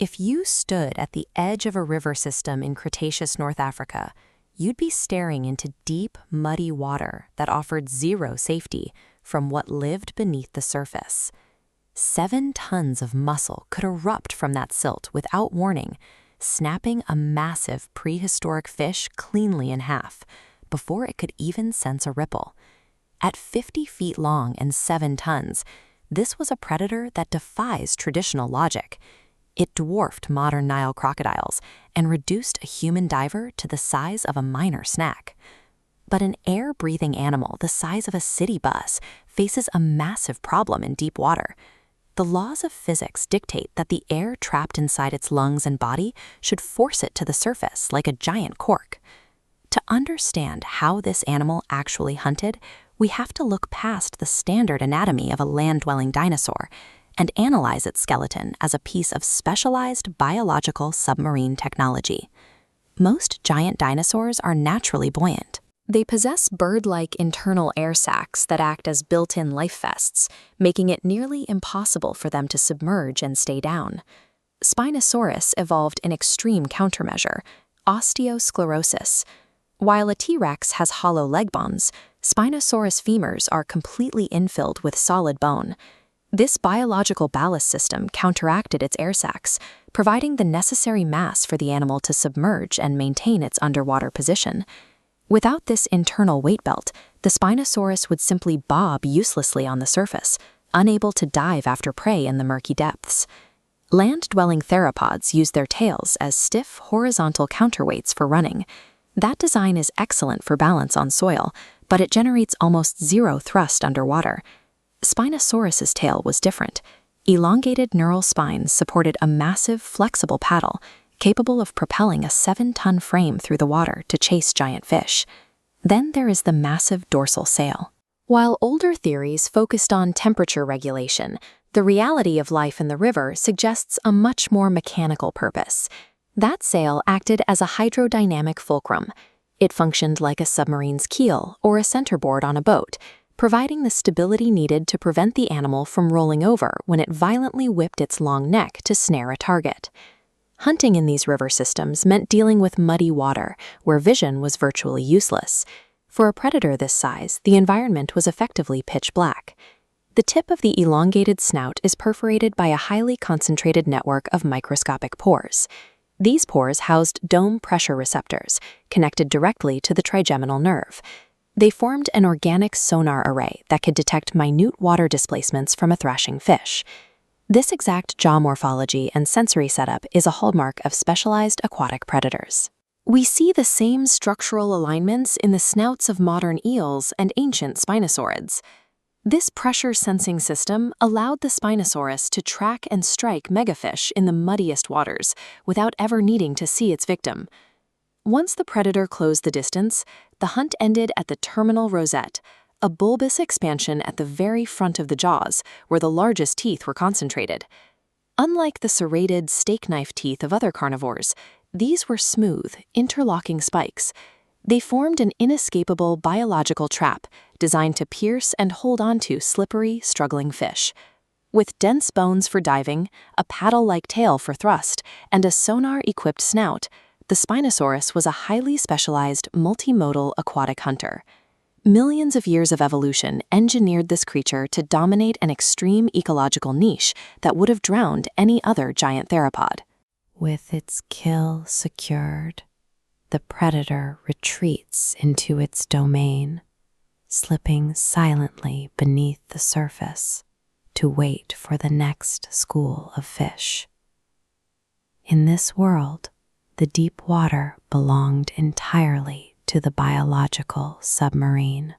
If you stood at the edge of a river system in Cretaceous North Africa, you'd be staring into deep, muddy water that offered zero safety from what lived beneath the surface. 7 tons of muscle could erupt from that silt without warning, snapping a massive prehistoric fish cleanly in half before it could even sense a ripple. At 50 feet long and 7 tons, this was a predator that defies traditional logic. It dwarfed modern Nile crocodiles and reduced a human diver to the size of a minor snack. But an air-breathing animal the size of a city bus faces a massive problem in deep water. The laws of physics dictate that the air trapped inside its lungs and body should force it to the surface like a giant cork. To understand how this animal actually hunted, we have to look past the standard anatomy of a land-dwelling dinosaur and analyze its skeleton as a piece of specialized biological submarine technology. Most giant dinosaurs are naturally buoyant. They possess bird-like internal air sacs that act as built-in life vests, making it nearly impossible for them to submerge and stay down. Spinosaurus evolved an extreme countermeasure, osteosclerosis. While a T-Rex has hollow leg bones, Spinosaurus femurs are completely infilled with solid bone. This biological ballast system counteracted its air sacs, providing the necessary mass for the animal to submerge and maintain its underwater position. Without this internal weight belt, the Spinosaurus would simply bob uselessly on the surface, unable to dive after prey in the murky depths. Land-dwelling theropods use their tails as stiff, horizontal counterweights for running. That design is excellent for balance on soil, but it generates almost zero thrust underwater. Spinosaurus's tail was different. Elongated neural spines supported a massive, flexible paddle, capable of propelling a 7-ton frame through the water to chase giant fish. Then there is the massive dorsal sail. While older theories focused on temperature regulation, the reality of life in the river suggests a much more mechanical purpose. That sail acted as a hydrodynamic fulcrum. It functioned like a submarine's keel or a centerboard on a boat, providing the stability needed to prevent the animal from rolling over when it violently whipped its long neck to snare a target. Hunting in these river systems meant dealing with muddy water, where vision was virtually useless. For a predator this size, the environment was effectively pitch black. The tip of the elongated snout is perforated by a highly concentrated network of microscopic pores. These pores housed dome pressure receptors, connected directly to the trigeminal nerve. They formed an organic sonar array that could detect minute water displacements from a thrashing fish. This exact jaw morphology and sensory setup is a hallmark of specialized aquatic predators. We see the same structural alignments in the snouts of modern eels and ancient spinosaurids. This pressure-sensing system allowed the Spinosaurus to track and strike megafish in the muddiest waters without ever needing to see its victim. Once the predator closed the distance, the hunt ended at the Terminal Rosette, a bulbous expansion at the very front of the jaws, where the largest teeth were concentrated. Unlike the serrated steak knife teeth of other carnivores, these were smooth, interlocking spikes. They formed an inescapable biological trap designed to pierce and hold onto slippery, struggling fish. With dense bones for diving, a paddle-like tail for thrust, and a sonar-equipped snout, the Spinosaurus was a highly specialized, multimodal aquatic hunter. Millions of years of evolution engineered this creature to dominate an extreme ecological niche that would have drowned any other giant theropod. With its kill secured, the predator retreats into its domain, slipping silently beneath the surface to wait for the next school of fish. In this world, the deep water belonged entirely to the biological submarine.